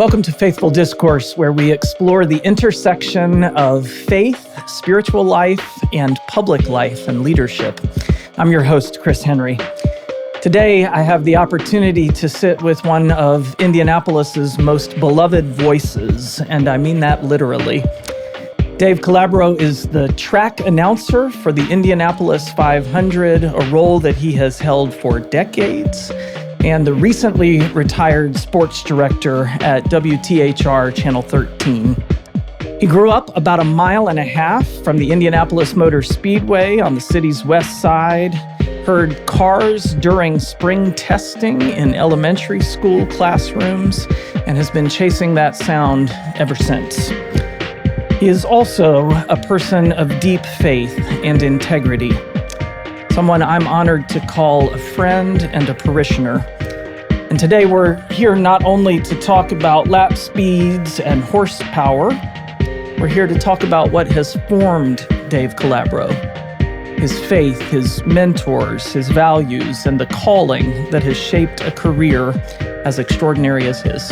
Welcome to Faithful Discourse, where we explore the intersection of faith, spiritual life, and public life and leadership. I'm your host, Chris Henry. Today, I have the opportunity to sit with one of Indianapolis's most beloved voices, and I mean that literally. Dave Calabro is the track announcer for the Indianapolis 500, a role that he has held for decades, and the recently retired sports director at WTHR Channel 13. He grew up about a mile and a half from the Indianapolis Motor Speedway on the city's west side, heard cars during spring testing in elementary school classrooms, and has been chasing that sound ever since. He is also a person of deep faith and integrity, someone I'm honored to call a friend and a parishioner. And today we're here not only to talk about lap speeds and horsepower, we're here to talk about what has formed Dave Calabro, his faith, his mentors, his values, and the calling that has shaped a career as extraordinary as his.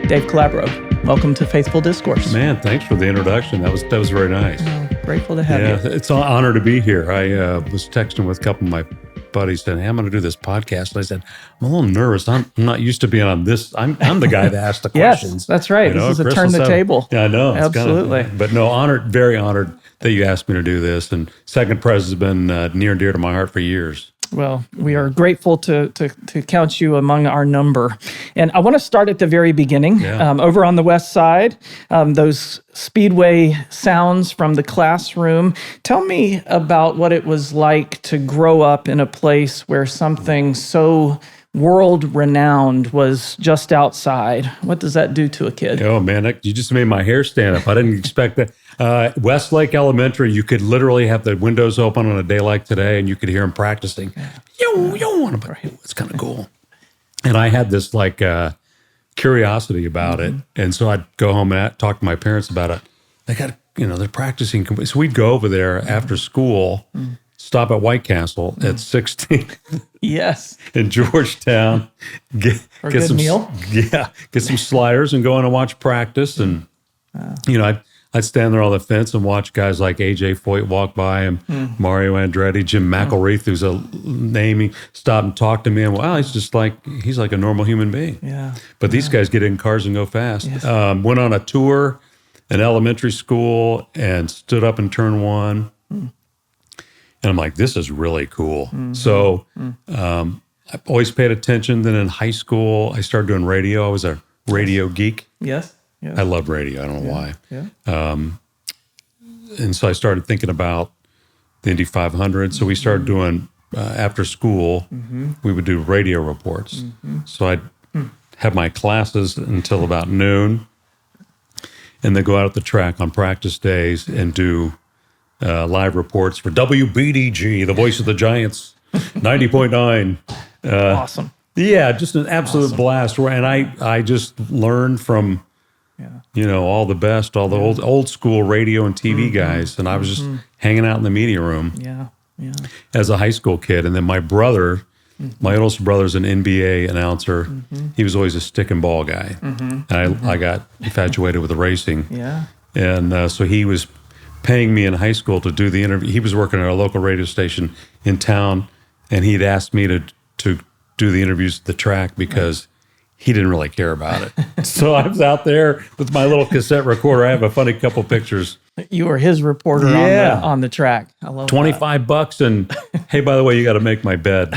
Dave Calabro, welcome to Faithful Discourse. Man, thanks for the introduction. That was very nice. Oh, grateful to have you. It's an honor to be here. I was texting with a couple of my buddies saying, hey, I'm going to do this podcast. And I said, I'm a little nervous. I'm not used to being on this. I'm the guy that asked the questions. Yes, that's right. This is a turn the table. Yeah, I know. Absolutely. But no, honored, very honored that you asked me to do this. And Second Pres has been near and dear to my heart for years. Well, we are grateful to count you among our number. And I want to start at the very beginning. Yeah. Over on the west side, those speedway sounds from the classroom. Tell me about what it was like to grow up in a place where something so world-renowned was just outside. What does that do to a kid? Oh, man, you just made my hair stand up. I didn't expect that. Westlake Elementary, you could literally have the windows open on a day like today, and you could hear them practicing. It's kind of cool. And I had this curiosity about it, and so I'd go home and talk to my parents about it. They got, they're practicing. So we'd go over there after school, stop at White Castle at 16th. Yes. In Georgetown. Get some meal. Yeah, get some sliders and go in and watch practice. And I'd stand there on the fence and watch guys like AJ Foyt walk by and Mario Andretti, Jim McElreath, who's a name. Stop and talk to me, and wow, he's like a normal human being. Yeah. But these guys get in cars and go fast. Yes. Went on a tour in elementary school and stood up in turn one. And I'm like, this is really cool. So I've always paid attention. Then in high school, I started doing radio. I was a radio geek. Yes. I love radio. I don't know why. Yeah. And so I started thinking about the Indy 500. So we started doing, after school, we would do radio reports. So I'd have my classes until about noon, and then go out at the track on practice days and do live reports for WBDG, the voice of the Giants, 90.9. Awesome. Yeah, just an absolute blast. And I just learned from all the best, all the old school radio and TV guys. And I was just hanging out in the media room as a high school kid. And then my brother, my oldest brother's an NBA announcer. He was always a stick and ball guy. And I got infatuated with the racing. Yeah. And so he was paying me in high school to do the interview. He was working at a local radio station in town, and he'd asked me to do the interviews at the track because he didn't really care about it. So I was out there with my little cassette recorder. I have a funny couple pictures. You were his reporter on the track. I love $25 and hey, by the way, you got to make my bed.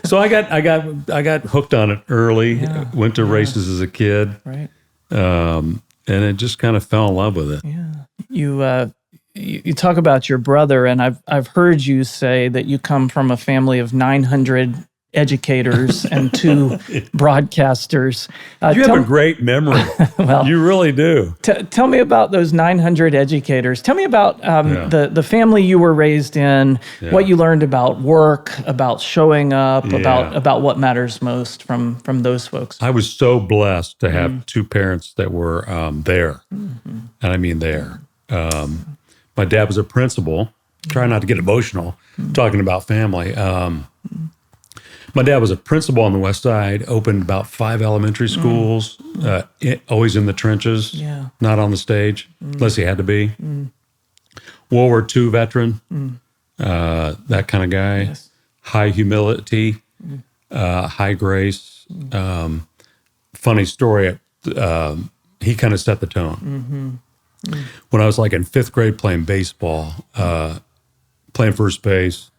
So I got hooked on it early. Yeah. Went to races as a kid. Right. And it just kind of fell in love with it. Yeah. You talk about your brother, and I've heard you say that you come from a family of 900 educators and 2 broadcasters. You have a great memory. Well, you really do. Tell me about those 900 educators. Tell me about the family you were raised in, what you learned about work, about showing up, about what matters most from those folks. I was so blessed to have 2 parents that were there, and I mean there. My dad was a principal. Try not to get emotional talking about family. My dad was a principal on the West Side, opened about 5 elementary schools, always in the trenches, not on the stage, unless he had to be. World War II veteran, that kind of guy. Yes. High humility, high grace. Funny story, he kind of set the tone. When I was like in 5th grade playing baseball, playing first base,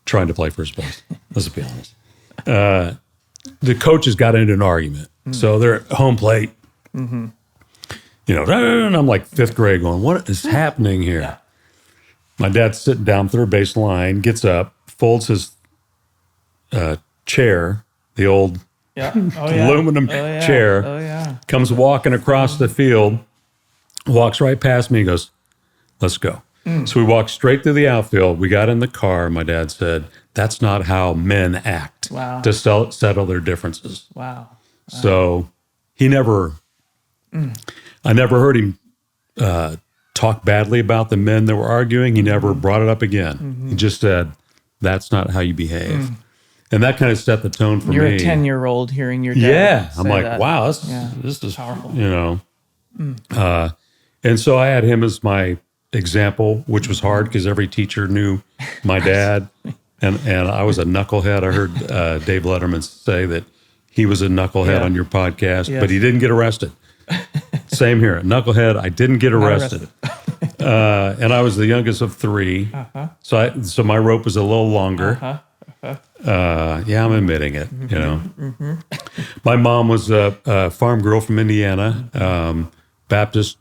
trying to play first base, let's be honest. The coaches got into an argument. So they're at home plate, and I'm like 5th grade going, what is happening here? Yeah. My dad's sitting down third base line, gets up, folds his chair, the old aluminum chair, comes walking across the field, walks right past me and goes, let's go. So we walked straight through the outfield. We got in the car. My dad said, that's not how men act to settle their differences. Wow. So he never, I never heard him talk badly about the men that were arguing. He never brought it up again. He just said, that's not how you behave. And that kind of set the tone for You're me. a 10-year-old hearing your dad I'm like, that. wow, this is powerful. And so I had him as my example, which was hard because every teacher knew my dad. And I was a knucklehead. I heard Dave Letterman say that he was a knucklehead on your podcast, but he didn't get arrested. Same here. A knucklehead, I didn't get arrested. And I was the youngest of 3. So my rope was a little longer. I'm admitting it, My mom was a farm girl from Indiana, Baptist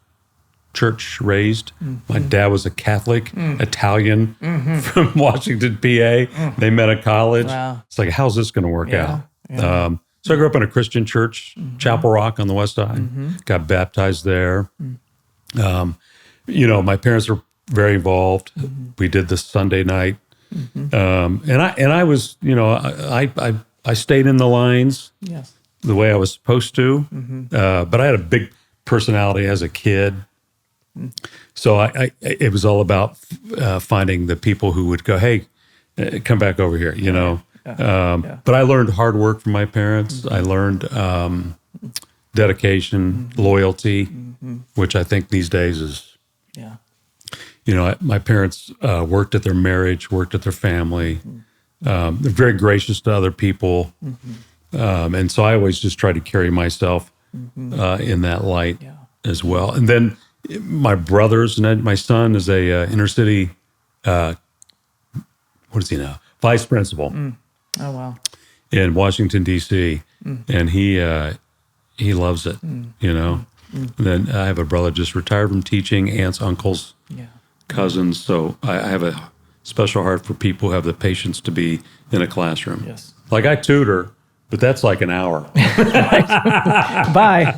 church raised. My dad was a Catholic Italian from Washington, PA. They met at college. Wow. It's like, how's this going to work out? So I grew up in a Christian church, Chapel Rock on the West Side. Got baptized there. My parents were very involved. We did the Sunday night. And I was, I stayed in the lines the way I was supposed to, but I had a big personality as a kid. So it was all about finding the people who would go, hey, come back over here, But I learned hard work from my parents. I learned dedication, loyalty, which I think these days is, my parents worked at their marriage, worked at their family. They're very gracious to other people. And so I always just try to carry myself in that light as well. And then my brothers and my son is a inner city, what is he now? Vice principal. Oh, wow. In Washington, D.C. And he loves it, And then I have a brother just retired from teaching, aunts, uncles, cousins. So I have a special heart for people who have the patience to be in a classroom. Yes. Like I tutor, but that's like an hour. Bye.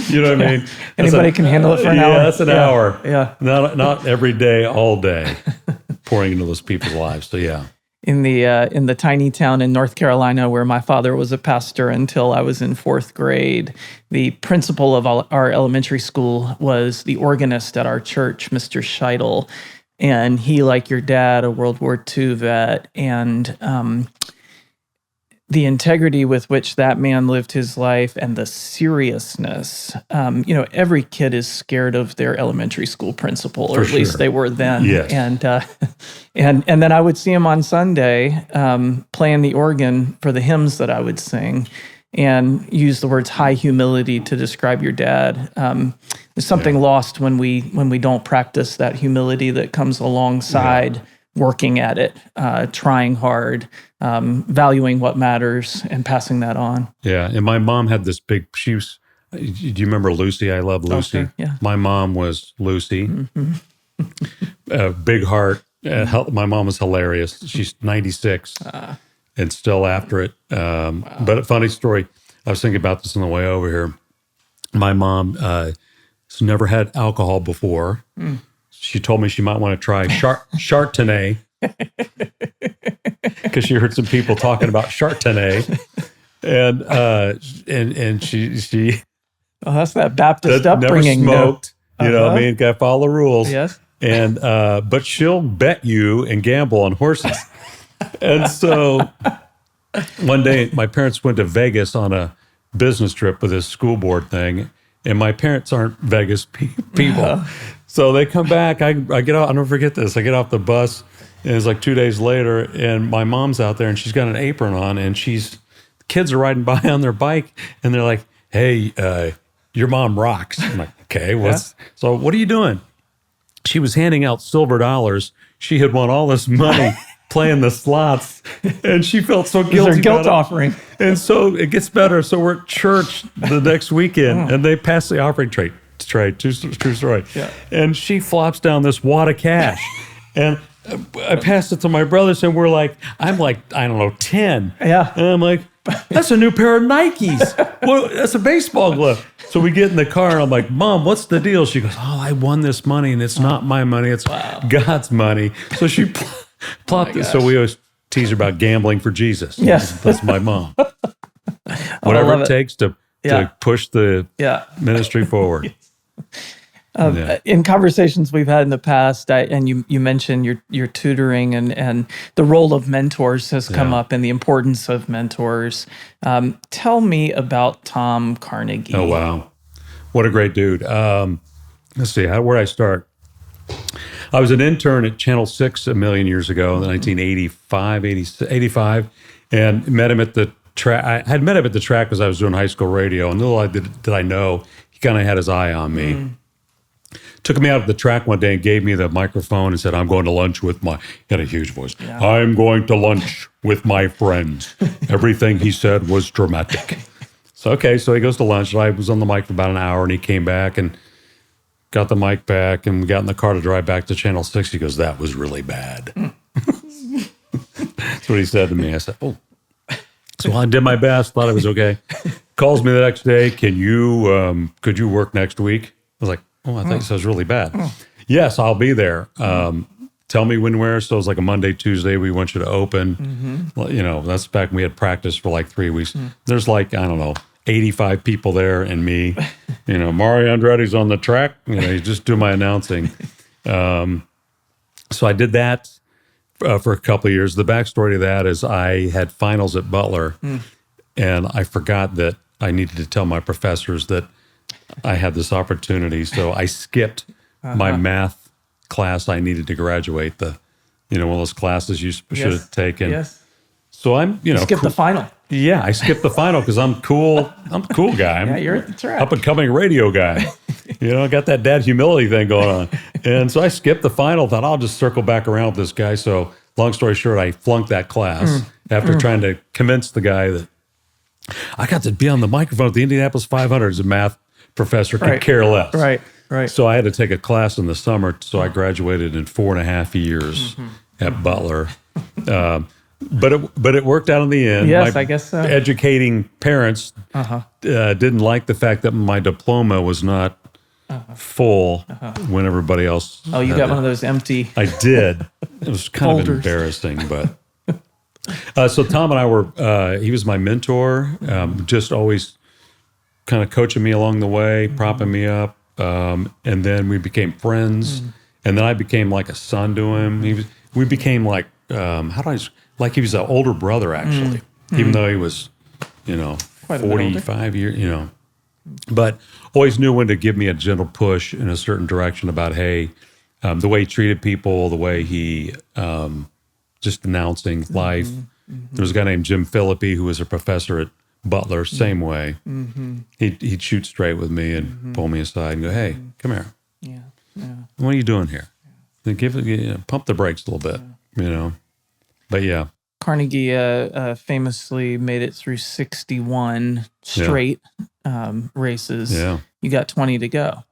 You know what I mean? Anybody can handle it for an hour. Yeah, that's an hour. Yeah. Not every day, all day, pouring into those people's lives. So in the tiny town in North Carolina where my father was a pastor until I was in 4th grade, the principal of our elementary school was the organist at our church, Mr. Scheidel. And he, like your dad, a World War II vet, and the integrity with which that man lived his life and the seriousness. Every kid is scared of their elementary school principal, or at least they were then. Yes. And then I would see him on Sunday playing the organ for the hymns that I would sing, and use the words high humility to describe your dad. There's something lost when we don't practice that humility that comes alongside working at it, trying hard, valuing what matters, and passing that on. Yeah, and my mom had this big, do you remember Lucy? I Love Lucy. Okay, yeah. My mom was Lucy. Big heart. My mom was hilarious. She's 96 and still after it. But a funny story, I was thinking about this on the way over here. My mom has never had alcohol before. She told me she might want to try Chardonnay because she heard some people talking about Chardonnay, and she that's that Baptist upbringing. Never smoked, you know what I mean? Got to follow the rules. Yes, and but she'll bet you and gamble on horses, and so one day, my parents went to Vegas on a business trip with this school board thing, and my parents aren't Vegas people. So they come back. I get out. I'll never forget this. I get off the bus, and it's like 2 days later, and my mom's out there, and she's got an apron on, and kids are riding by on their bike, and they're like, "Hey, your mom rocks." I'm like, "Okay, so what are you doing?" She was handing out silver dollars. She had won all this money playing the slots, and she felt so guilty. It's her guilt offering. And so it gets better. So we're at church the next weekend, and they pass the offering tray. True story. Yeah. And she flops down this wad of cash, and I passed it to my brothers, and I'm like, I don't know, 10. Yeah. And I'm like, that's a new pair of Nikes. Well, that's a baseball glove. So we get in the car, and I'm like, Mom, what's the deal? She goes, I won this money, and it's not my money. It's God's money. So she plopped it. So we always tease her about gambling for Jesus. Yes. That's my mom. Whatever it takes to push the ministry forward. In conversations we've had in the past, and you mentioned your tutoring and the role of mentors has come up and the importance of mentors. Tell me about Tom Carnegie. Oh, wow. What a great dude. Let's see, where did I start? I was an intern at Channel 6 a million years ago, in 1985, and met him at the track. I had met him at the track because I was doing high school radio, and little did I know, he kind of had his eye on me. Took me out of the track one day and gave me the microphone and said, I'm going to lunch with he had a huge voice. Yeah. I'm going to lunch with my friends. Everything he said was dramatic. So he goes to lunch. And I was on the mic for about an hour, and he came back and got the mic back, and we got in the car to drive back to Channel 6. He goes, that was really bad. That's what he said to me. I said, oh. So I did my best, thought it was okay. Calls me the next day. Could you work next week? I was like, I think this was really bad. Yes, I'll be there. Tell me when, where. So it was like a Monday, Tuesday. We want you to open. Well, that's back when we had practice for like 3 weeks. There's 85 people there and me. Mario Andretti's on the track. You just do my announcing. So I did that for a couple of years. The backstory to that is I had finals at Butler, and I forgot that I needed to tell my professors that I had this opportunity, so I skipped my math class I needed to graduate. One of those classes you should have taken. Yes. So I'm, skip the final. Yeah, I skipped the final because I'm cool. I'm a cool guy. That's right. Up and coming radio guy. I got that dad humility thing going on, and so I skipped the final. Thought I'll just circle back around with this guy. So long story short, I flunked that class after trying to convince the guy that I got to be on the microphone at the Indianapolis 500 as a math professor could care less. Right. So I had to take a class in the summer, so I graduated in 4.5 years at Butler. But it worked out in the end. Yes, I guess so. Educating parents didn't like the fact that my diploma was not full when everybody else. Oh, you got one of those empty. I did. It was kind of embarrassing, but. So Tom and I were. He was my mentor. Just always kind of coaching me along the way, propping me up, and then we became friends. And then I became like a son to him. We became like like he was an older brother actually, even though he was, 45 years, But always knew when to give me a gentle push in a certain direction about the way he treated people, the way he just announcing life. There was a guy named Jim Philippi who was a professor at Butler, same way. He'd shoot straight with me and pull me aside and go, "Hey, come here. Yeah. What are you doing here? Pump the brakes a little bit, But yeah, Carnegie famously made it through 61 straight races. Yeah, you got 20 to go.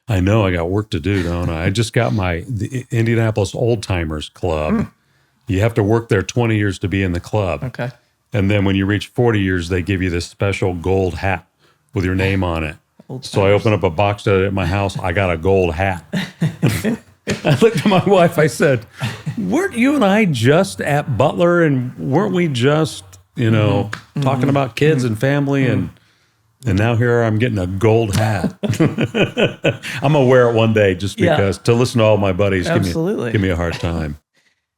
I know. I got work to do, don't I? I just got the Indianapolis Old Timers Club. You have to work there 20 years to be in the club. Okay. And then when you reach 40 years, they give you this special gold hat with your name on it. So I opened up a box at my house. I got a gold hat. I looked at my wife. I said, weren't you and I just at Butler? And weren't we just, talking about kids and family? And now here I'm getting a gold hat. I'm going to wear it one day just because to listen to all my buddies give me a hard time.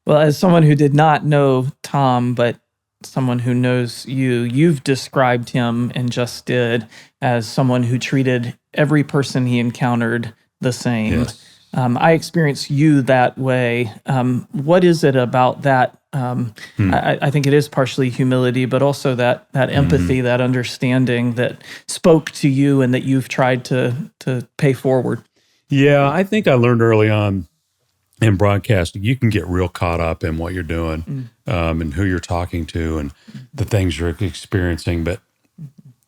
Well, as someone who did not know Tom, but someone who knows you, you've described him and just did as someone who treated every person he encountered the same. Yes. I experience you that way. What is it about that? I think it is partially humility, but also that empathy, that understanding that spoke to you and that you've tried to pay forward. Yeah, I think I learned early on in broadcasting, you can get real caught up in what you're doing and who you're talking to and the things you're experiencing. But,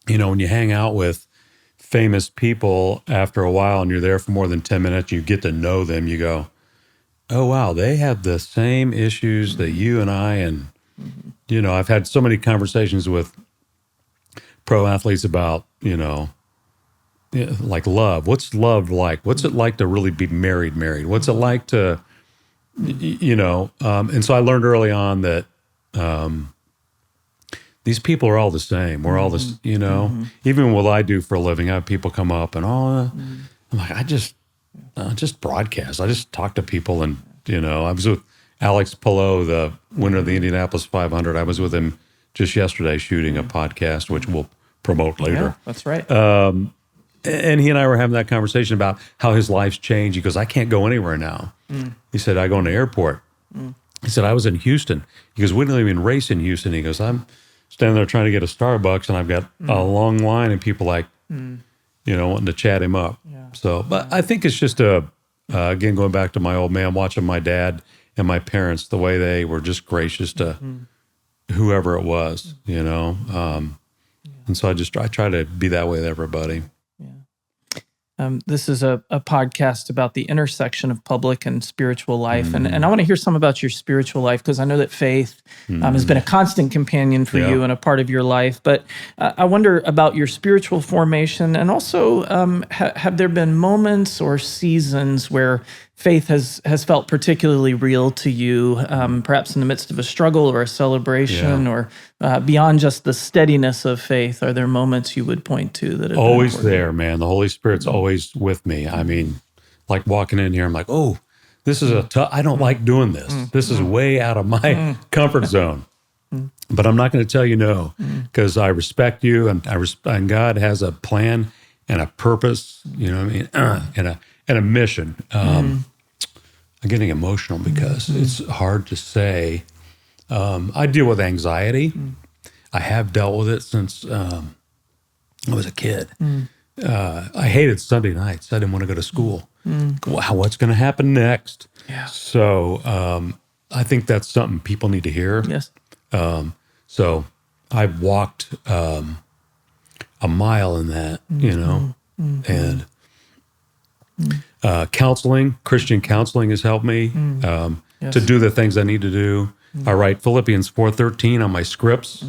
when you hang out with famous people after a while and you're there for more than 10 minutes, you get to know them, you go, oh, wow, they have the same issues that you and I, and, I've had so many conversations with pro athletes about, like love. What's love like? What's it like to really be married? What's it like to, and so I learned early on that these people are all the same. We're all this, even what I do for a living, I have people come up and I'm like, I just broadcast. I just talk to people. And, I was with Alex Palou, the winner of the Indianapolis 500. I was with him just yesterday shooting a podcast, which we'll promote later. Yeah, that's right. And he and I were having that conversation about how his life's changed. He goes, I can't go anywhere now. He said, I go in the airport. He said, I was in Houston. He goes, we don't even race in Houston. He goes, I'm standing there trying to get a Starbucks, and I've got a long line of people wanting to chat him up. Yeah. So, but I think it's just again, going back to my old man, watching my dad and my parents, the way they were just gracious to whoever it was, And so I try to be that way with everybody. This is a podcast about the intersection of public and spiritual life. And I want to hear some about your spiritual life, because I know that faith has been a constant companion for you and a part of your life. But I wonder about your spiritual formation, and also have there been moments or seasons where faith has felt particularly real to you, perhaps in the midst of a struggle or a celebration, or beyond just the steadiness of faith? Are there moments you would point to that have always been there, man? The Holy Spirit's always with me. I mean, like walking in here, I'm like, oh, this is I don't like doing this. This is way out of my comfort zone. But I'm not going to tell you no, because I respect you, and and God has a plan and a purpose, and a mission. I'm getting emotional because it's hard to say. I deal with anxiety. I have dealt with it since I was a kid. I hated Sunday nights. I didn't want to go to school. Wow, what's going to happen next? Yeah. So I think that's something people need to hear. Yes. So I've walked a mile in that, and counseling, Christian counseling has helped me to do the things I need to do. I write Philippians 4:13 on my scripts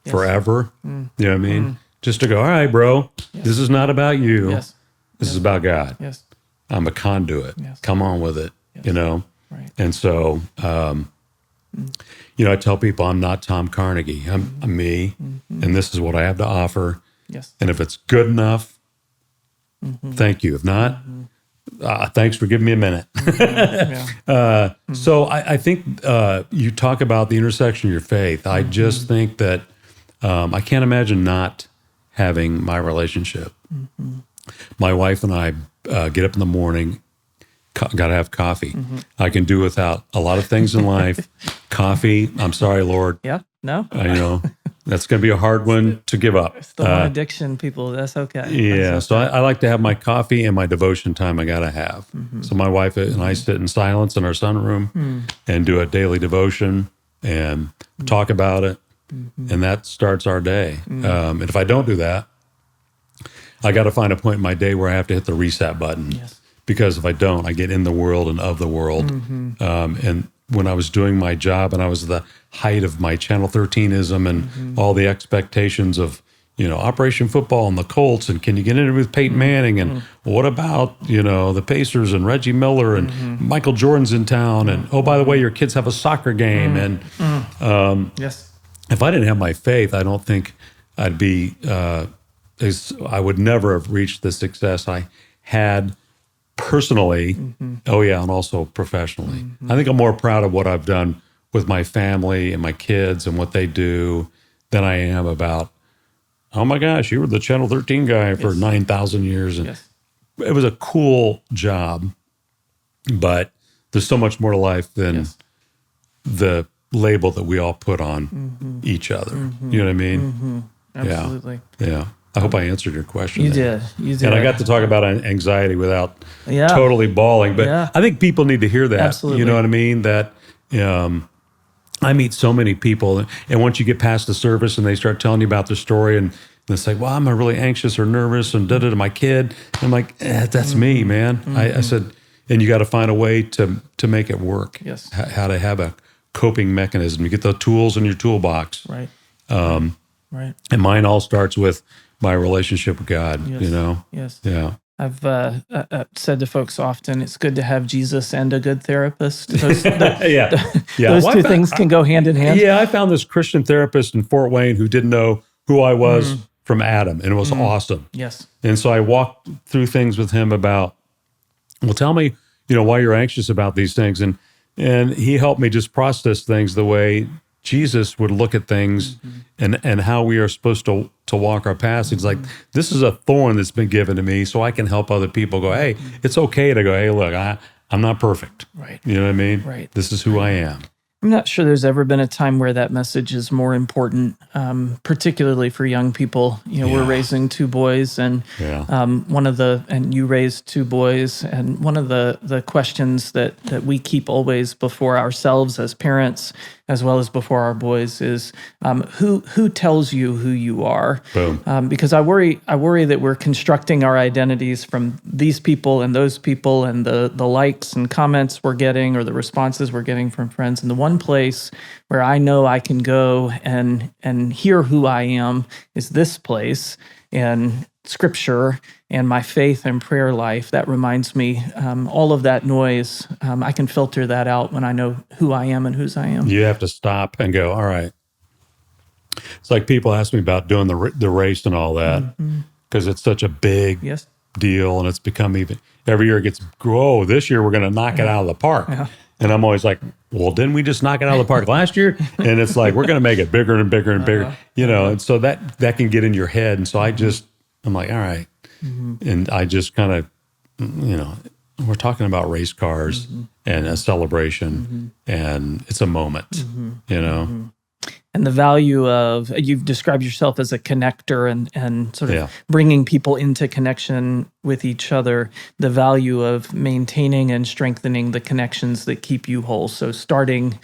forever. You know what I mean? Just to go, all right, bro, this is not about you. Yes. This is about God. Yes. I'm a conduit. Yes. Come on with it, Right. And so, I tell people I'm not Tom Carnegie. I'm me, and this is what I have to offer. Yes. And if it's good enough, thank you. If not, thanks for giving me a minute. So I think you talk about the intersection of your faith. I just think that I can't imagine not having my relationship. My wife and I get up in the morning, got to have coffee. I can do without a lot of things in life. Coffee, I'm sorry, Lord. Yeah, no. That's going to be a hard one to give up. Still an addiction, people. That's okay. Yeah, That's so I like to have my coffee and my devotion time I got to have. So my wife and I sit in silence in our sunroom and do a daily devotion and talk about it. And that starts our day. And if I don't do that, I got to find a point in my day where I have to hit the reset button. Yes. Because if I don't, I get in the world and of the world. And when I was doing my job and I was at the height of my Channel 13ism and all the expectations of, Operation Football and the Colts, and can you get in with Peyton Manning, and what about, the Pacers and Reggie Miller and Michael Jordan's in town, and oh, by the way, your kids have a soccer game. And yes. if I didn't have my faith, I don't think I'd be, I would never have reached the success I had personally, and also professionally. I think I'm more proud of what I've done with my family and my kids and what they do than I am about, oh my gosh, you were the Channel 13 guy for 9,000 years. And it was a cool job, but there's so much more to life than the label that we all put on each other. You know what I mean? Absolutely. Yeah. I hope I answered your question. You did. And I got to talk about anxiety without totally bawling. But I think people need to hear that. Absolutely. You know what I mean? That I meet so many people. And once you get past the service and they start telling you about their story and it's like, well, I'm really anxious or nervous and to my kid. I'm like, that's me, man. I said, and you got to find a way to make it work. Yes. How to have a coping mechanism. You get the tools in your toolbox. Right. Right. And mine all starts with my relationship with God, Yes. you know? Yes. Yeah. I've said to folks often, it's good to have Jesus and a good therapist. Those, those two things can go hand in hand. Yeah, I found this Christian therapist in Fort Wayne who didn't know who I was from Adam, and it was awesome. Yes. And so I walked through things with him about, well, tell me, why you're anxious about these things. And he helped me just process things the way Jesus would look at things and how we are supposed to walk our path. He's like, this is a thorn that's been given to me so I can help other people go, hey, it's okay to go, hey, look, I'm not perfect. Right. You know what I mean? Right. This is who I am. I'm not sure there's ever been a time where that message is more important, particularly for young people. We're raising two boys, and and you raised two boys, and one of the questions that we keep always before ourselves as parents, as well as before our boys, is who tells you who you are? Boom. Because I worry that we're constructing our identities from these people and those people, and the likes and comments we're getting, or the responses we're getting from friends. And the one place where I know I can go and hear who I am is this place, and Scripture and my faith and prayer life. That reminds me, all of that noise, I can filter that out when I know who I am and whose I am. You have to stop and go, all right. It's like people ask me about doing the race and all that, because it's such a big deal, and it's become even, every year it gets, this year we're going to knock it out of the park. Yeah. And I'm always like, well, didn't we just knock it out of the park last year? And it's like, we're going to make it bigger and bigger and bigger, and so that can get in your head. And so I'm like, all right. And I just kind of, we're talking about race cars and a celebration, and it's a moment, And the value of, you've described yourself as a connector and sort of bringing people into connection with each other, the value of maintaining and strengthening the connections that keep you whole. So starting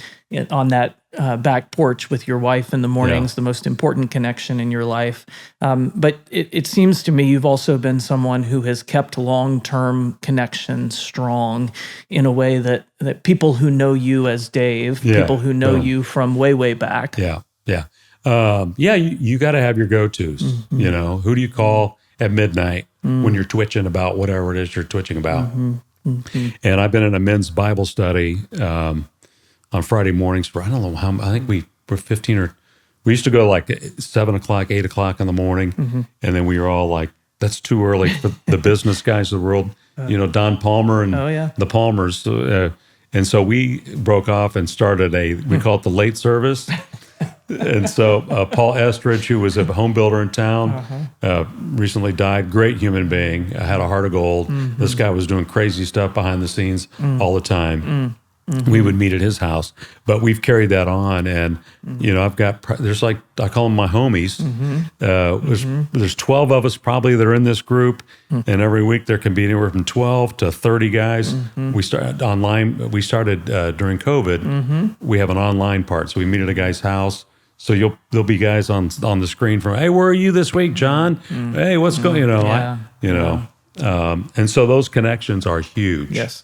on that back porch with your wife in the mornings, the most important connection in your life. But it seems to me you've also been someone who has kept long-term connections strong in a way that people who know you as Dave, people who know you from way, way back. You got to have your go-tos. Who do you call at midnight when you're twitching about whatever it is you're twitching about? And I've been in a men's Bible study on Friday mornings for, I don't know how, I think we were 15 or, we used to go like 7 o'clock, 8 o'clock in the morning. And then we were all like, that's too early for the business guys of the world, Don Palmer and the Palmers. And so we broke off and started we call it the late service. And so Paul Estridge, who was a home builder in town, recently died. Great human being, had a heart of gold. This guy was doing crazy stuff behind the scenes all the time. We would meet at his house, but we've carried that on. And, I've got, there's like, I call them my homies. There's 12 of us probably that are in this group. And every week there can be anywhere from 12 to 30 guys. We started online. We started during COVID. We have an online part. So we meet at a guy's house. So there'll be guys on the screen from, hey, where are you this week, John? Hey, what's going, and so those connections are huge. Yes.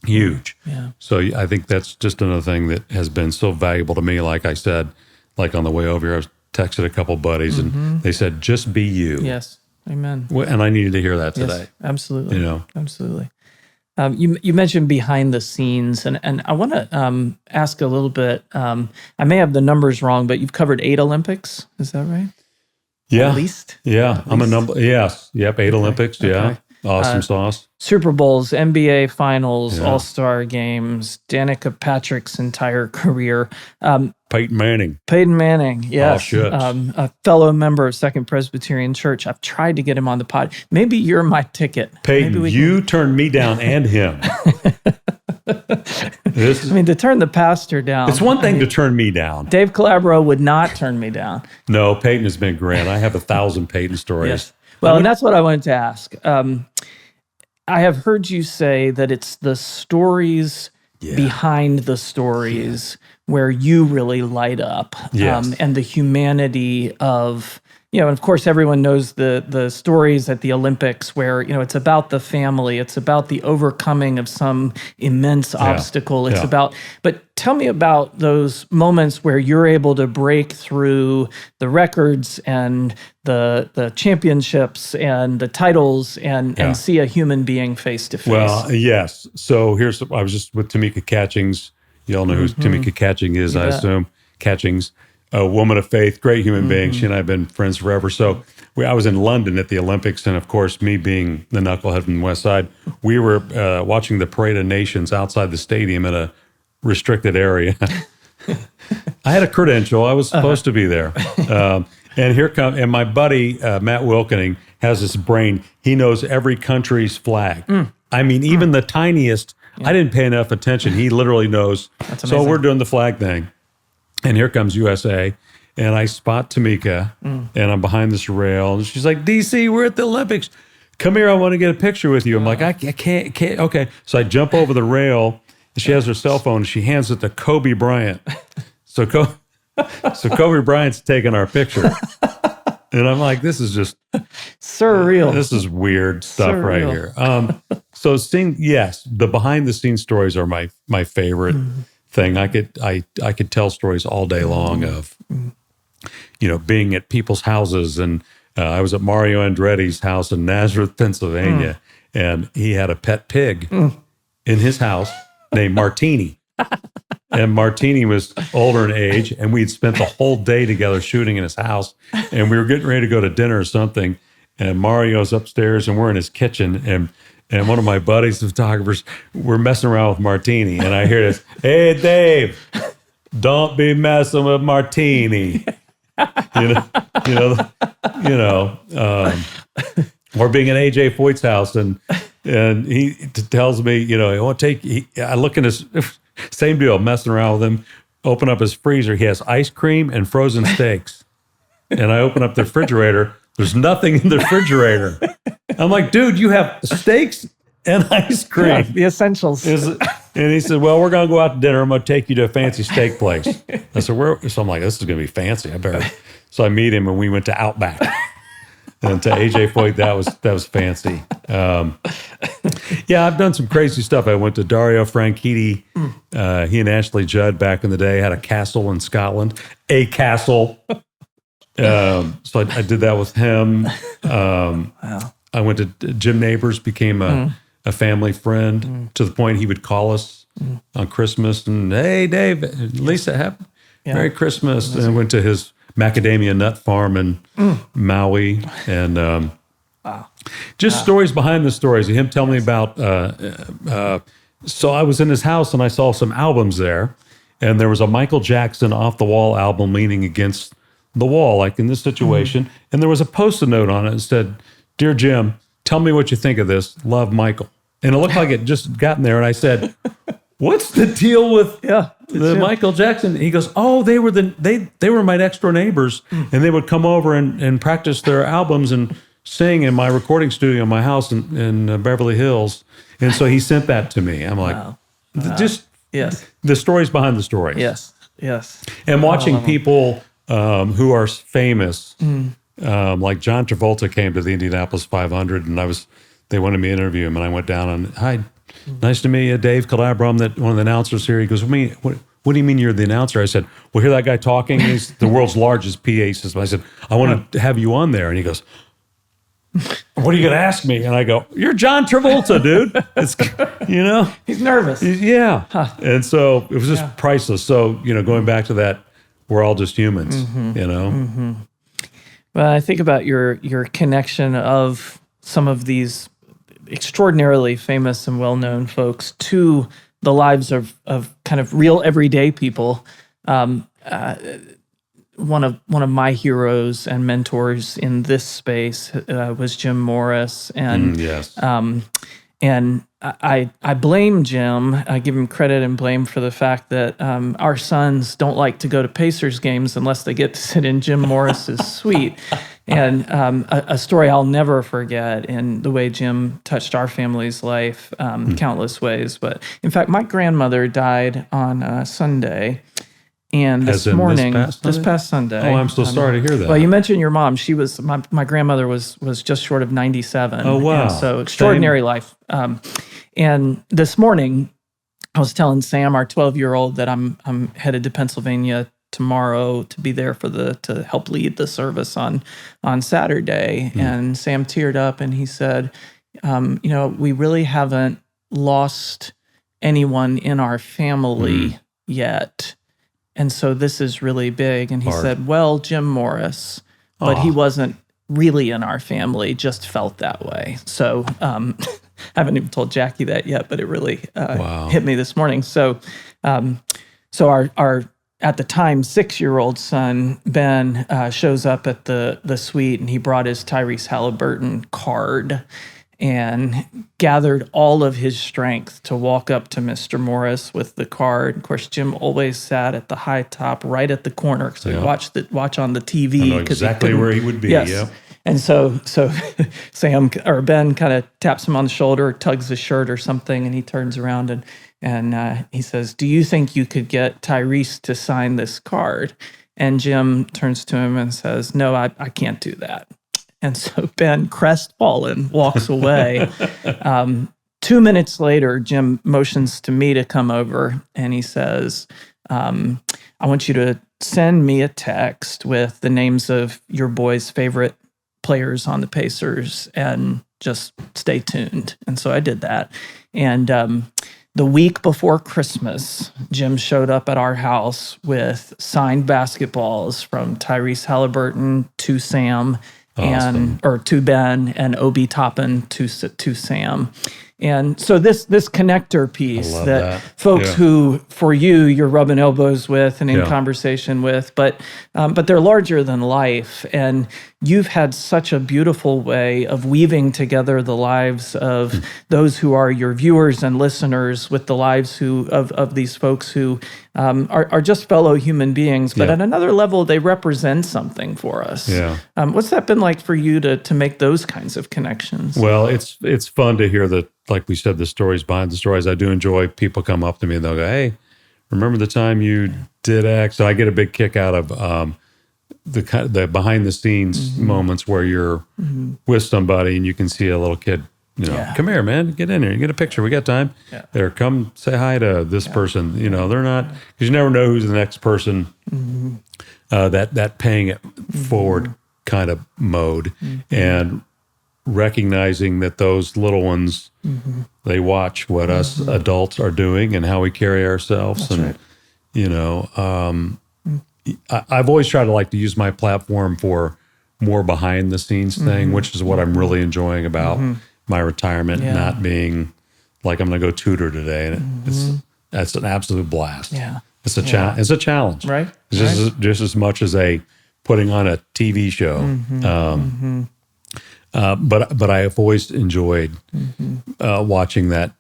Huge. Yeah. So I think that's just another thing that has been so valuable to me. Like I said, like on the way over here, I was texted a couple buddies and they said, just be you. Yes. Amen. And I needed to hear that today. Absolutely. Absolutely. You mentioned behind the scenes, and I want to ask a little bit. I may have the numbers wrong, but you've covered 8 Olympics. Is that right? Yeah. At least? Yeah. I'm a number. Yes. Yep. 8 Olympics. Okay. Yeah. Awesome sauce. Super Bowls, NBA Finals, All-Star games, Danica Patrick's entire career. Peyton Manning. Peyton Manning, yes. Oh, shit. A fellow member of Second Presbyterian Church. I've tried to get him on the pod. Maybe you're my ticket. Peyton, you turned me down and him. To turn the pastor down. It's one thing to turn me down. Dave Calabro would not turn me down. No, Peyton has been great. I have 1,000 Peyton stories. Yes. Well, and that's what I wanted to ask. I have heard you say that it's the stories behind the stories where you really light up, and the humanity of, and of course everyone knows the stories at the Olympics where, it's about the family, it's about the overcoming of some immense obstacle, it's about, but tell me about those moments where you're able to break through the records and the championships and the titles and see a human being face to face. Well, yes. So I was just with Tamika Catchings. You all know who Tamika Catching is, I assume. Catchings, a woman of faith, great human being. She and I have been friends forever. So I was in London at the Olympics, and of course, me being the knucklehead from the West Side, we were watching the Parade of Nations outside the stadium in a restricted area. I had a credential. I was supposed to be there. And my buddy, Matt Wilkening, has this brain. He knows every country's flag. I mean, even the tiniest, I didn't pay enough attention. He literally knows. That's amazing. So we're doing the flag thing. And here comes USA. And I spot Tamika, and I'm behind this rail. And she's like, DC, we're at the Olympics. Come here, I want to get a picture with you. I'm like, I can't. Okay. So I jump over the rail. And she has her cell phone. And she hands it to Kobe Bryant. So Kobe Bryant's taking our picture. And I'm like, this is just surreal. This is weird stuff right here. So the behind the scenes stories are my favorite thing. I could tell stories all day long of, being at people's houses. And I was at Mario Andretti's house in Nazareth, Pennsylvania, and he had a pet pig in his house named Martini. And Martini was older in age, and we'd spent the whole day together shooting in his house. And we were getting ready to go to dinner or something. And Mario's upstairs, and we're in his kitchen. And one of my buddies, the photographers, we're messing around with Martini. And I hear this, "Hey, Dave, don't be messing with Martini." Or being at AJ Foyt's house, and he tells me, he won't take. I look in his same deal, messing around with him. Open up his freezer, he has ice cream and frozen steaks. And I open up the refrigerator. There's nothing in the refrigerator. I'm like, dude, you have steaks and ice cream. Yeah, the essentials. And he said, well, we're going to go out to dinner. I'm going to take you to a fancy steak place. I said, so I'm like, this is going to be fancy. I better. So I meet him, and we went to Outback. And to AJ Foyt, that was fancy. I've done some crazy stuff. I went to Dario Franchitti. He and Ashley Judd back in the day had a castle in Scotland. A castle. So I did that with him. Wow. I went to Jim Neighbors, became a family friend to the point he would call us on Christmas and, hey, Dave, Lisa, Merry Christmas. And I went to his macadamia nut farm in Maui, and stories behind the stories. Him telling me about. So I was in his house and I saw some albums there, and there was a Michael Jackson Off the Wall album leaning against the wall, like in this situation, and there was a Post-it note on it that said, "Dear Jim, tell me what you think of this. Love, Michael." And it looked like it just gotten there, and I said, "What's the deal with the Michael Jackson?" He goes, "Oh, they were my next door neighbors, and they would come over and practice their albums and sing in my recording studio in my house in Beverly Hills." And so he sent that to me. I'm like, just the stories behind the stories. Yes. And watching people who are famous, like John Travolta came to the Indianapolis 500, and they wanted me to interview him, and I went down and, "Hi, nice to meet you, Dave Calabro. I'm one of the announcers here." He goes, What do you mean you're the announcer?" I said, "Well, hear that guy talking? He's the world's largest PA system." I said, "I want to have you on there." And he goes, "What are you going to ask me?" And I go, "You're John Travolta, dude." It's, He's nervous. Yeah. And so it was just priceless. So, going back to that, we're all just humans, Well, I think about your connection of some of these extraordinarily famous and well-known folks to the lives of kind of real everyday people. One of my heroes and mentors in this space was Jim Morris, and yes. And I blame Jim. I give him credit and blame for the fact that our sons don't like to go to Pacers games unless they get to sit in Jim Morris's suite. And a story I'll never forget in the way Jim touched our family's life countless ways. But in fact, my grandmother died on Sunday. And this morning, this past Sunday. Oh, I'm so sorry to hear that. Well, you mentioned your mom. She was my grandmother was just short of 97. Oh, wow! And so extraordinary life. And this morning, I was telling Sam, our 12-year-old, that I'm headed to Pennsylvania tomorrow to be there to help lead the service on Saturday. And Sam teared up and he said, we really haven't lost anyone in our family yet. And so this is really big. And he said, well, Jim Morris, but he wasn't really in our family, just felt that way. So I haven't even told Jackie that yet, but it really hit me this morning. So our at the time 6-year-old son, Ben, shows up at the suite, and he brought his Tyrese Halliburton card and gathered all of his strength to walk up to Mr. Morris with the card. Of course, Jim always sat at the high top, right at the corner, so he'd watch on the TV. I know exactly where he would be. Yes. Yeah. And so Ben kind of taps him on the shoulder, tugs his shirt or something, and he turns around and he says, "Do you think you could get Tyrese to sign this card?" And Jim turns to him and says, "No, I can't do that." And so Ben, crestfallen, walks away. 2 minutes later, Jim motions to me to come over, and he says, I want you to send me a text with the names of your boys' favorite players on the Pacers, and just stay tuned. And so I did that. And the week before Christmas, Jim showed up at our house with signed basketballs from Tyrese Halliburton to Sam, or to Ben, and Obi Toppin to Sam. And so this connector piece that folks who, for you're rubbing elbows with and in conversation with, but they're larger than life. And you've had such a beautiful way of weaving together the lives of those who are your viewers and listeners with the lives of these folks who are just fellow human beings, but at another level, they represent something for us. Yeah. What's that been like for you to make those kinds of connections? Well, it's fun to hear like we said, the stories behind the stories. I do enjoy people come up to me and they'll go, "Hey, remember the time you did X?" So I get a big kick out of the behind the scenes moments where you're with somebody and you can see a little kid, "Come here, man, get in here, get a picture. We got time. There, come say hi to this person." They're not, because you never know who's the next person. That paying it forward kind of mode, and recognizing that those little ones, they watch what us adults are doing and how we carry ourselves. That's right. I've always tried to like to use my platform for more behind the scenes thing, which is what I'm really enjoying about my retirement, not being like, I'm going to go tutor today. And that's an absolute blast. Yeah. It's a it's a challenge. Right. It's just as much as putting on a TV show. But I have always enjoyed watching that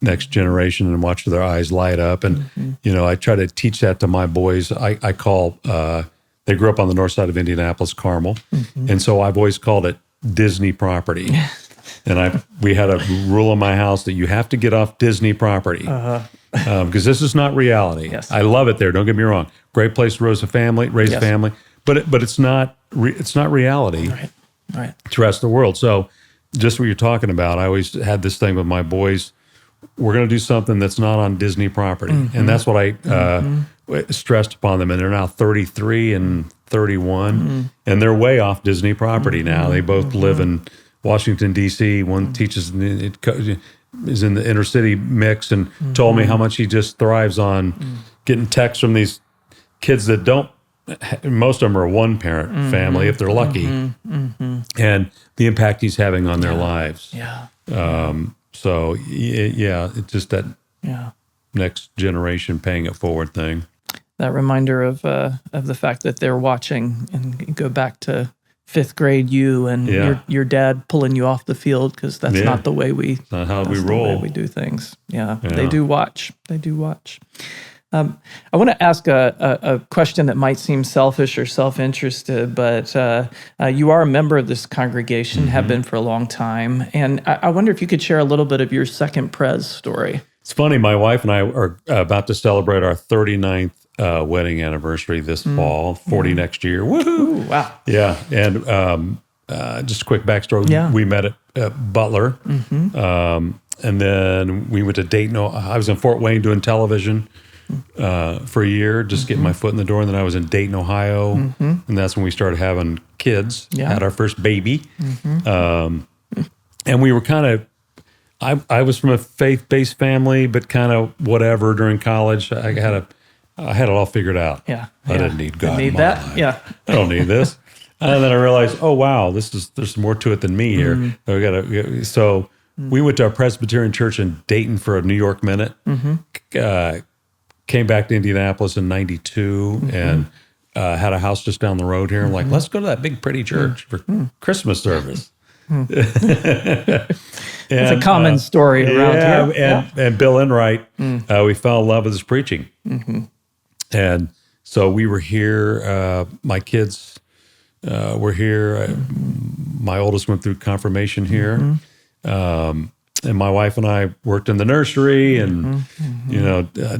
next generation and watch their eyes light up. And, I try to teach that to my boys. I call, they grew up on the north side of Indianapolis, Carmel. And so I've always called it Disney property. And we had a rule in my house that you have to get off Disney property because this is not reality. Yes. I love it there. Don't get me wrong. Great place to raise a family, but it's not reality. Right. To the rest of the world. So just what you're talking about, I always had this thing with my boys. We're going to do something that's not on Disney property. And that's what I stressed upon them. And they're now 33 and 31. And they're way off Disney property now. They both live in Washington, D.C. One teaches, is in the inner city mix, and told me how much he just thrives on getting texts from these kids that don't most of them are one-parent family if they're lucky, and the impact he's having on their lives. Yeah. So it's just that next generation paying it forward thing. That reminder of the fact that they're watching, and go back to 5th grade you and your dad pulling you off the field, because that's not the way we roll. We do things. Yeah, they do watch. They do watch. I want to ask a question that might seem selfish or self-interested, but you are a member of this congregation, have been for a long time, and I wonder if you could share a little bit of your second pres story. It's funny, my wife and I are about to celebrate our 39th wedding anniversary this fall, 40 next year. Woohoo! Ooh, wow. Yeah, and just a quick backstory. Yeah. We met at Butler, and then we went to Dayton. I was in Fort Wayne doing television for a year, just getting my foot in the door. And then I was in Dayton, Ohio, and that's when we started having kids, had our first baby. And we were kind of, I was from a faith-based family, but kind of whatever during college. I had it all figured out. Yeah. I didn't need God. Need in my that? life. Yeah. I don't need this. And then I realized, oh wow, there's more to it than me here. So we went to our Presbyterian church in Dayton for a New York minute. Came back to Indianapolis in '92 and had a house just down the road here. I'm like, let's go to that big pretty church for Christmas service. It's a common story around here. And Bill Enright, we fell in love with his preaching. And so we were here. My kids were here. My oldest went through confirmation here. And my wife and I worked in the nursery and,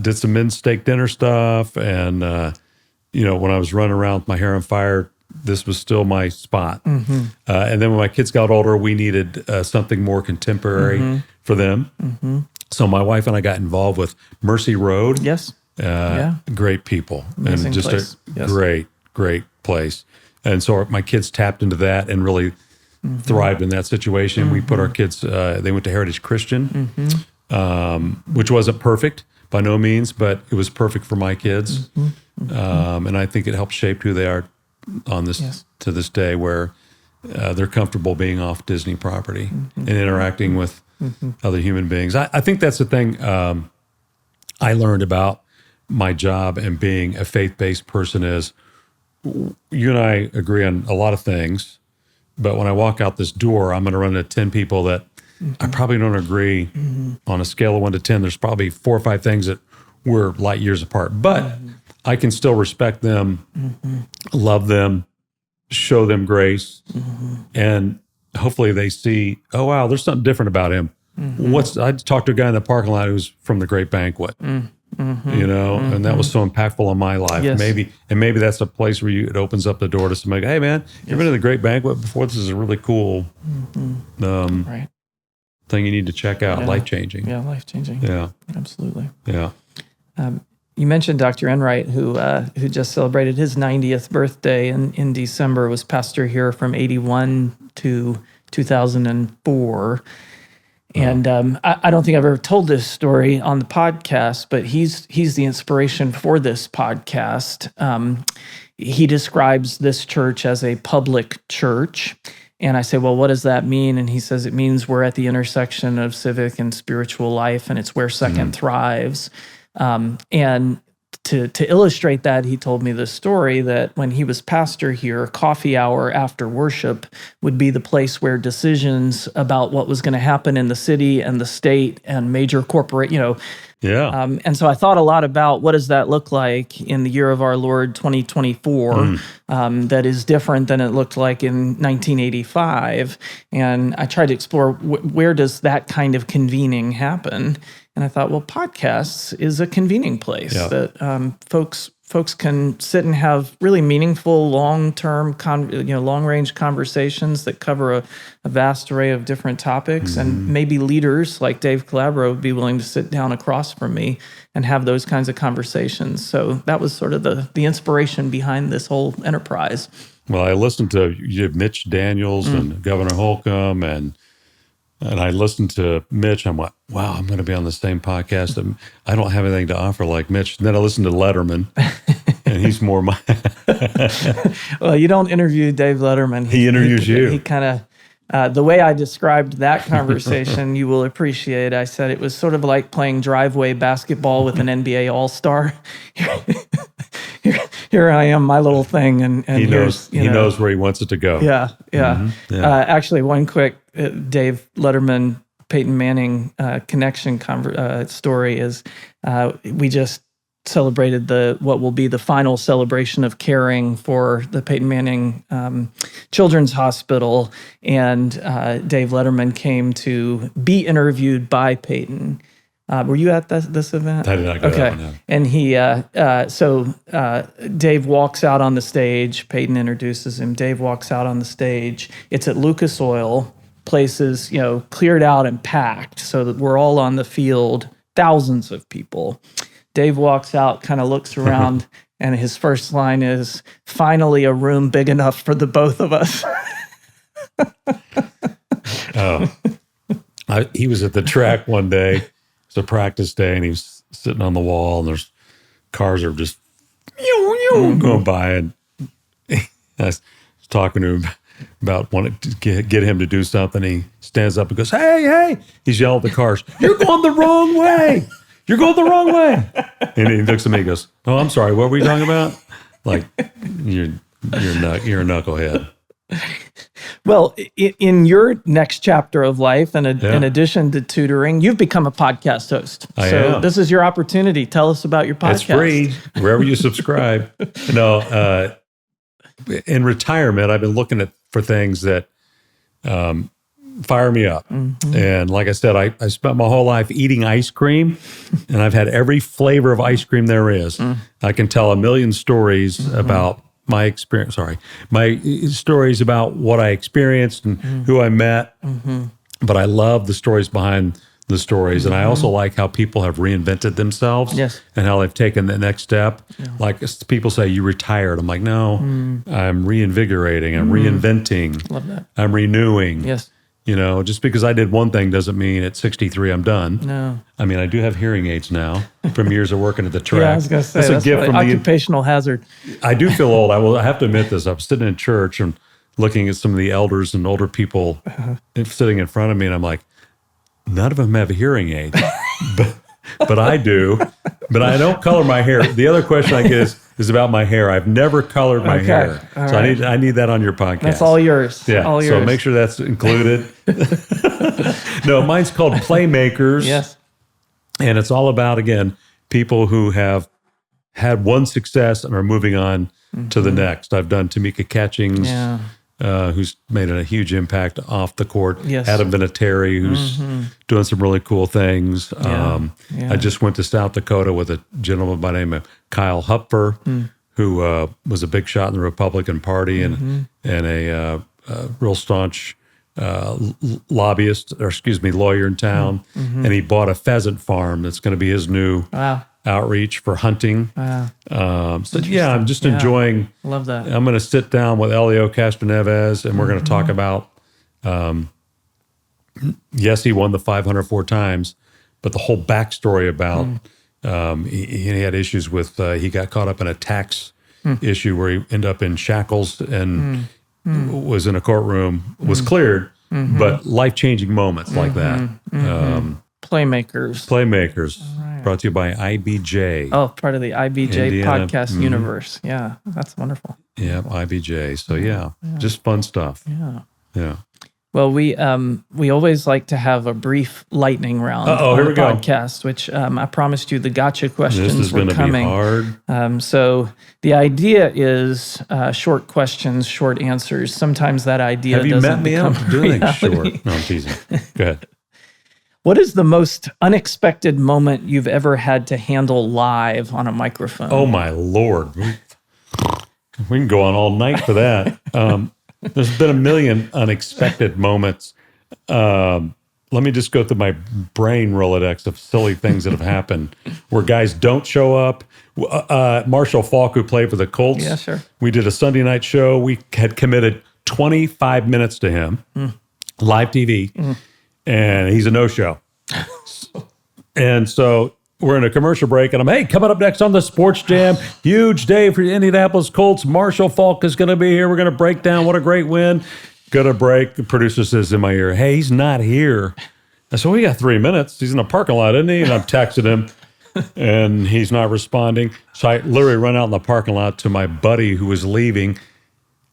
did some men's steak dinner stuff. And, when I was running around with my hair on fire, this was still my spot. And then when my kids got older, we needed something more contemporary for them. So my wife and I got involved with Mercy Road. Yes. Great people. Amazing and just place. a great place. And so my kids tapped into that and really thrived in that situation. We put our kids, they went to Heritage Christian, which wasn't perfect by no means, but it was perfect for my kids. And I think it helped shape who they are on this to this day, where they're comfortable being off Disney property and interacting with other human beings. I think that's the thing I learned about my job and being a faith-based person is you and I agree on a lot of things, but when I walk out this door, I'm going to run into 10 people that I probably don't agree on a scale of 1 to 10. There's probably 4 or 5 things that we're light years apart, but I can still respect them, love them, show them grace, and hopefully they see, oh, wow, there's something different about him. I talked to a guy in the parking lot who was from the Great Banquet, and that was so impactful on my life. Yes. Maybe that's a place where it opens up the door to somebody, hey, man, you've been to the Great Banquet before? This is a really cool thing you need to check out, life-changing. Yeah, life-changing. Yeah. Absolutely. Yeah. You mentioned Dr. Enright, who just celebrated his 90th birthday in December, was pastor here from 81 to 2004. And I don't think I've ever told this story on the podcast, but he's the inspiration for this podcast. He describes this church as a public church. And I say, well, what does that mean? And he says, it means we're at the intersection of civic and spiritual life, and it's where Second thrives. And to illustrate that, he told me this story that when he was pastor here, coffee hour after worship would be the place where decisions about what was going to happen in the city and the state and major corporate, and so I thought a lot about what does that look like in the year of our Lord 2024 that is different than it looked like in 1985. And I tried to explore where does that kind of convening happen. And I thought, well, podcasts is a convening place that folks can sit and have really meaningful, long-term, long-range conversations that cover a vast array of different topics. And maybe leaders like Dave Calabro would be willing to sit down across from me and have those kinds of conversations. So that was sort of the inspiration behind this whole enterprise. Well, I listened to Mitch Daniels and Governor Holcomb, and I listened to Mitch. I'm like, wow, I'm going to be on the same podcast. I don't have anything to offer like Mitch. And then I listened to Letterman, And he's more my... Well, you don't interview Dave Letterman. He interviews you. He kind of, the way I described that conversation, you will appreciate. I said it was sort of like playing driveway basketball with an NBA All-Star. Here I am, my little thing, and he knows where he wants it to go. Yeah. Mm-hmm. Yeah. Actually, one quick Dave Letterman, Peyton Manning connection story is we just celebrated what will be the final celebration of caring for the Peyton Manning Children's Hospital, and Dave Letterman came to be interviewed by Peyton. Were you at this event? I did not go to that one, no. And he, Dave walks out on the stage. Peyton introduces him. Dave walks out on the stage. It's at Lucas Oil. Places, cleared out and packed so that we're all on the field, thousands of people. Dave walks out, kind of looks around, and his first line is, "Finally a room big enough for the both of us." He was at the track one day. It's a practice day, and he was sitting on the wall, and there's cars are just going by, and I was talking to him about wanting to get him to do something. He stands up and goes, hey, he's yelling at the cars, "You're going the wrong way. You're going the wrong way." And he looks at me and goes, "Oh, I'm sorry. What were you talking about?" Like, you're a knucklehead. Well, in your next chapter of life, in addition to tutoring, you've become a podcast host. I am. This is your opportunity. Tell us about your podcast. It's free wherever you subscribe. In retirement, I've been looking for things that fire me up. Mm-hmm. And like I said, I spent my whole life eating ice cream, and I've had every flavor of ice cream there is. I can tell a million stories about my experience. My stories about what I experienced and who I met. But I love the stories behind the stories. And I also like how people have reinvented themselves and how they've taken the next step. Yeah. Like people say, "You retired." I'm like, no, I'm reinvigorating. I'm reinventing. Love that. I'm renewing. Yes. Just because I did one thing doesn't mean at 63 I'm done. No. I mean, I do have hearing aids now from years of working at the track. Yeah, I was going to say, that's a gift from occupational hazard. I do feel old. I have to admit this. I was sitting in church and looking at some of the elders and older people sitting in front of me, and I'm like, none of them have hearing aids, but I do. But I don't color my hair. The other question I get is about my hair. I've never colored my hair, all so right. I need that on your podcast. That's all yours. Yeah, all yours. So make sure that's included. No, mine's called Playmakers. Yes, and it's all about, again, people who have had one success and are moving on to the next. I've done Tamika Catchings. Yeah. Who's made a huge impact off the court. Yes. Adam Vinatieri, who's doing some really cool things. I just went to South Dakota with a gentleman by the name of Kyle Hupfer, who was a big shot in the Republican Party and a real staunch lawyer in town. And he bought a pheasant farm that's going to be his new outreach for hunting. Wow. So yeah, I'm just enjoying. Love that. I'm going to sit down with Elio Castroneves, and we're going to talk about. Yes, he won the 500 4 times, but the whole backstory about he had issues with. He got caught up in a tax issue where he ended up in shackles and was in a courtroom. Was cleared, but life-changing moments like that. Playmakers. Right. Brought to you by IBJ. Oh, part of the IBJ Indiana. podcast universe. Yeah, that's wonderful. Yeah, IBJ. So just fun stuff. Yeah. Well, we always like to have a brief lightning round on the podcast, which I promised you the gotcha questions were coming. This is going to be hard. So the idea is short questions, short answers. Sometimes that idea doesn't become Have you met me? I'm doing short. No, I'm teasing. Go ahead. What is the most unexpected moment you've ever had to handle live on a microphone? Oh, my Lord. We can go on all night for that. There's been a million unexpected moments. Let me just go through my brain Rolodex of silly things that have happened where guys don't show up. Marshall Falk, who played for the Colts. Yeah, sure. We did a Sunday night show. We had committed 25 minutes to him, live TV. And he's a no-show. And so we're in a commercial break, and hey, coming up next on the Sports Jam, huge day for the Indianapolis Colts. Marshall Faulk is going to be here. We're going to break down what a great win. Going to break. The producer says in my ear, hey, he's not here. I said, we got 3 minutes. He's in the parking lot, isn't he? And I'm texting him, and he's not responding. So I literally run out in the parking lot to my buddy who was leaving.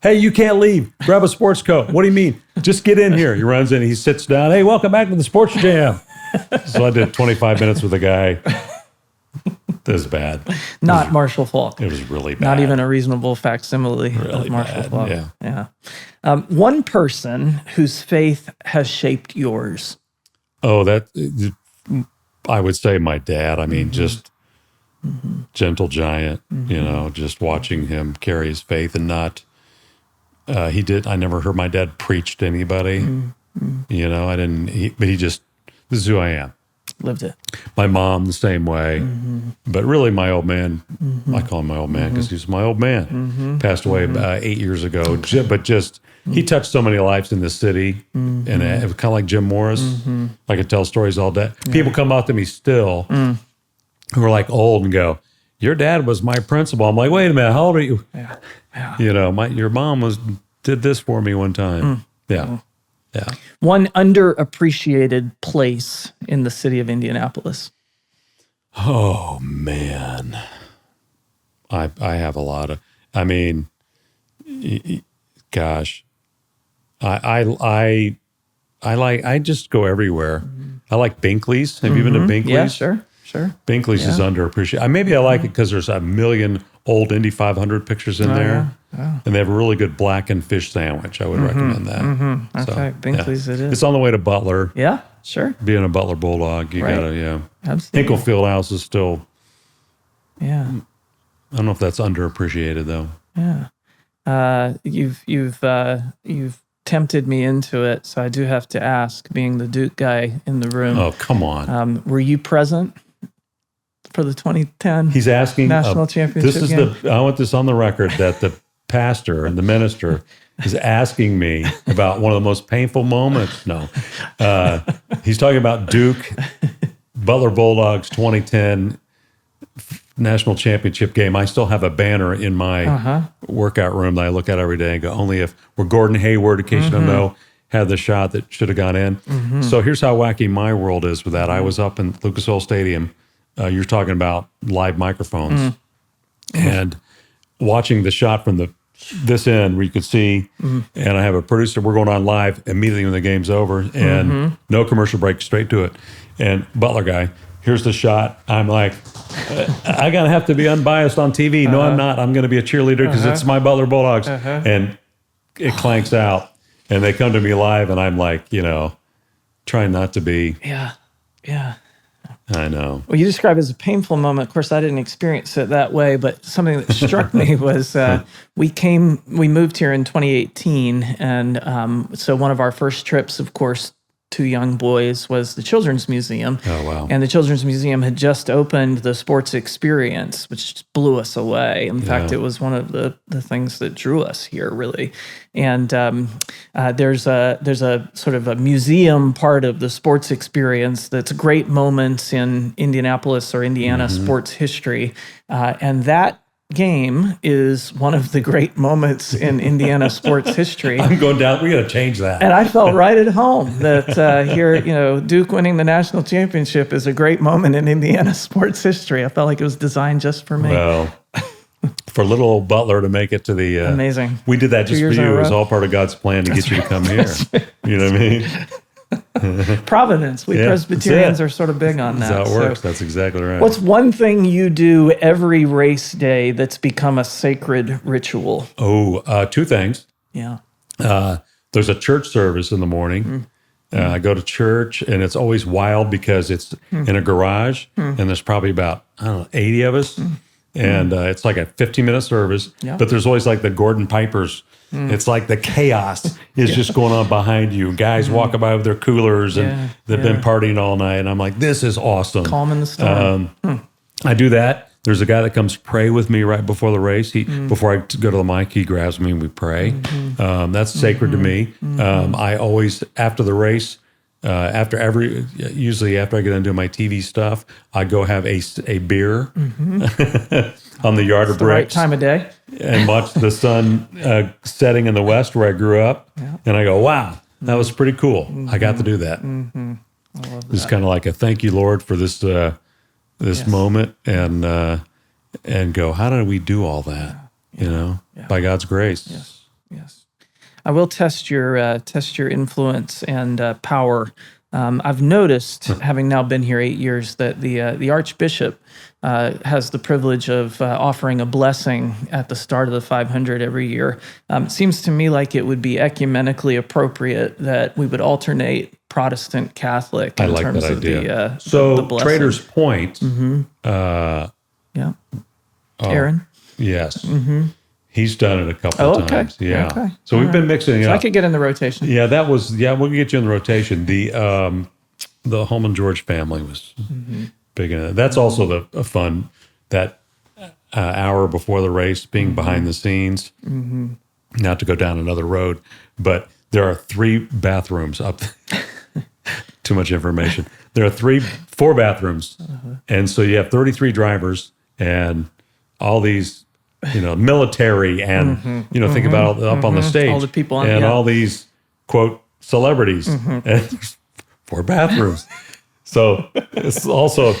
Hey, you can't leave. Grab a sports coat. What do you mean? Just get in here. He runs in. He sits down. Hey, welcome back to the Sports Jam. So I did 25 minutes with a guy. This is bad. Not Marshall Faulk. It was really bad. Not even a reasonable facsimile of Marshall Faulk. Yeah. One person whose faith has shaped yours. Oh, I would say my dad. I mean, just gentle giant, just watching him carry his faith and not, I never heard my dad preach to anybody. This is who I am. Lived it. My mom, the same way. But really, my old man, I call him my old man because he's my old man. Passed away about 8 years ago. But he touched so many lives in this city. And it was kind of like Jim Morris. I could tell stories all day. People come up to me still who are like old and go, your dad was my principal. I'm like, wait a minute, how old are you? Your mom did this for me one time. Yeah. One underappreciated place in the city of Indianapolis. Oh man, I have a lot of. I mean, gosh, I just go everywhere. I like Binkley's. Have you been to Binkley's? Yeah, sure. Binkley's is underappreciated. Maybe I like it because there's a million old Indy 500 pictures in there. Yeah. And they have a really good blackened fish sandwich. I would recommend that. Okay, Binkley's it is. It's on the way to Butler. Yeah, sure. Being a Butler Bulldog, you gotta, Absolutely. Hinkle Fieldhouse is still, I don't know if that's underappreciated though. Yeah. You've tempted me into it, so I do have to ask, being the Duke guy in the room. Oh, come on. Were you present for the 2010 He's asking, national championship game? I want this on the record that the pastor and the minister is asking me about one of the most painful moments. No. He's talking about Duke, Butler Bulldogs 2010 national championship game. I still have a banner in my workout room that I look at every day and go, only if we're Gordon Hayward, in case you don't know, had the shot that should have gone in. So here's how wacky my world is with that. I was up in Lucas Oil Stadium. You're talking about live microphones and watching the shot from this end where you could see, and I have a producer, we're going on live immediately when the game's over and no commercial break, straight to it. And Butler guy, here's the shot. I'm like, I gotta have to be unbiased on TV. No, I'm not. I'm going to be a cheerleader because it's my Butler Bulldogs. And it clanks out and they come to me live and I'm like, trying not to be. Yeah. I know. Well, you describe it as a painful moment. Of course, I didn't experience it that way, but something that struck me was we moved here in 2018. And so one of our first trips, of course, two young boys, was the Children's Museum. Oh, wow. And the Children's Museum had just opened the Sports Experience, which just blew us away. In fact, it was one of the things that drew us here, really. And there's a sort of a museum part of the Sports Experience that's great moments in Indianapolis or Indiana sports history. And that game is one of the great moments in Indiana sports history. I'm going down. We got to change that. And I felt right at home that here, Duke winning the national championship is a great moment in Indiana sports history. I felt like it was designed just for me. Well, for little old Butler to make it to the amazing. We did that just for you. It was all part of God's plan to get you to come here. You know what I mean? Providence. We Presbyterians are sort of big on that. That's how it works. That's exactly right. What's one thing you do every race day that's become a sacred ritual? Oh, two things. Yeah. There's a church service in the morning. I go to church, and it's always wild because it's in a garage, and there's probably about, 80 of us. And it's like a 15-minute service, but there's always like the Gordon Pipers. It's like the chaos is just going on behind you. Guys walking by with their coolers and they've been partying all night. And I'm like, this is awesome. Calm in the storm. I do that. There's a guy that comes pray with me right before the race. Before I go to the mic, he grabs me and we pray. That's sacred to me. I always, after the race, usually after I get into my TV stuff, I go have a beer on the yard of The right bricks time of day. and watch the sun setting in the west where I grew up. Yeah. And I go, wow, that was pretty cool. I got to do that. I love that. It's kind of like a thank you, Lord, for this moment, and go, how did we do all that? By God's grace. Yes. I will test your influence and power. I've noticed, having now been here 8 years, that the Archbishop has the privilege of offering a blessing at the start of the 500 every year. It seems to me like it would be ecumenically appropriate that we would alternate Protestant, Catholic in like terms that of idea. the blessing. Trader's Point. Aaron? Yes. He's done it a couple of times. Yeah. Okay. So we've been mixing it So up. I could get in the rotation. Yeah, we'll get you in the rotation. The Holman George family was big in it. That's also a fun, that hour before the race, being behind the scenes, not to go down another road, but there are 3 bathrooms up. Too much information. There are 4 bathrooms. And so you have 33 drivers and all these, military and, think about up on the stage. All the people on, and all these, quote, celebrities. And there's 4 bathrooms. So it's also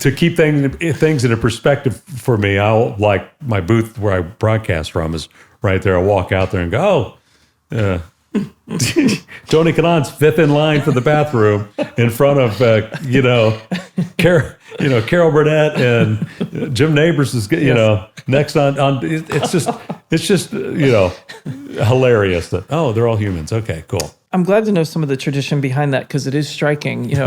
to keep things in a perspective for me. I'll like my booth where I broadcast from is right there. I walk out there and go, Tony Kanon's 5th in line for the bathroom in front of Carol Burnett and Jim Neighbors is next on. It's just hilarious that they're all humans. Okay, cool. I'm glad to know some of the tradition behind that because it is striking.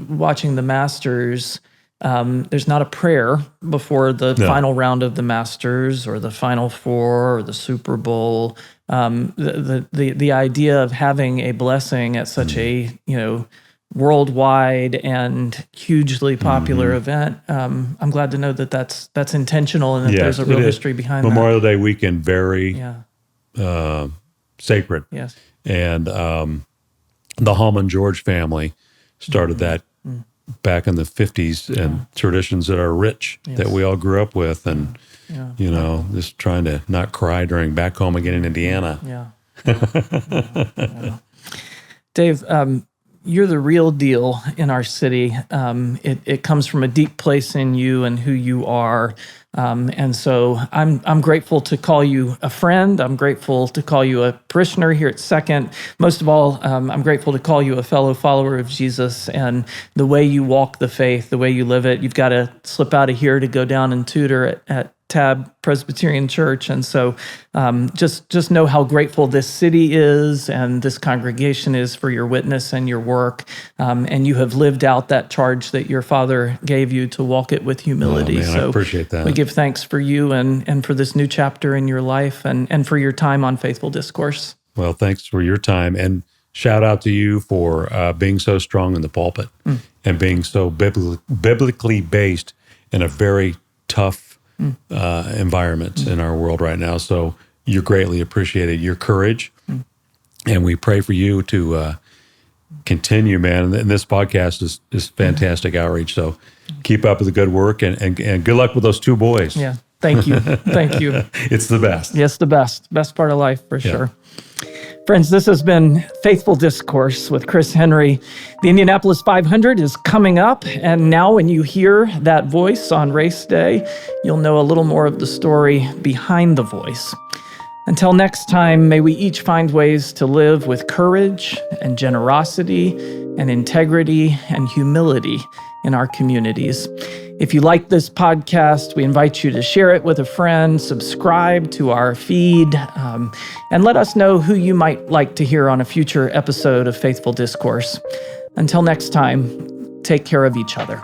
Watching the Masters, there's not a prayer before the final round of the Masters or the Final Four or the Super Bowl. The idea of having a blessing at such a worldwide and hugely popular event. I'm glad to know that that's intentional and that there's a real history behind Memorial Day weekend, very sacred. Yes. And the Holman George family started that back in the 50s, and traditions that are rich that we all grew up with, and just trying to not cry during back home again in Indiana. Dave, you're the real deal in our city. It comes from a deep place in you and who you are. And so I'm grateful to call you a friend. I'm grateful to call you a parishioner here at Second. Most of all, I'm grateful to call you a fellow follower of Jesus, and the way you walk the faith, the way you live it. You've got to slip out of here to go down and tutor at Tab Presbyterian Church. And so just know how grateful this city is and this congregation is for your witness and your work. And you have lived out that charge that your father gave you to walk it with humility. I appreciate that. We give thanks for you and for this new chapter in your life and for your time on Faithful Discourse. Well, thanks for your time. And shout out to you for being so strong in the pulpit and being so biblically based in a very tough environment in our world right now. So you're greatly appreciated, your courage. And we pray for you to continue, man. And this podcast is fantastic outreach. So keep up with the good work and good luck with those 2 boys. Yeah. Thank you. Thank you. It's the best. Yes, the best. Best part of life for sure. Friends, this has been Faithful Discourse with Chris Henry. The Indianapolis 500 is coming up, and now when you hear that voice on race day, you'll know a little more of the story behind the voice. Until next time, may we each find ways to live with courage and generosity and integrity and humility in our communities. If you like this podcast, we invite you to share it with a friend, subscribe to our feed, and let us know who you might like to hear on a future episode of Faithful Discourse. Until next time, take care of each other.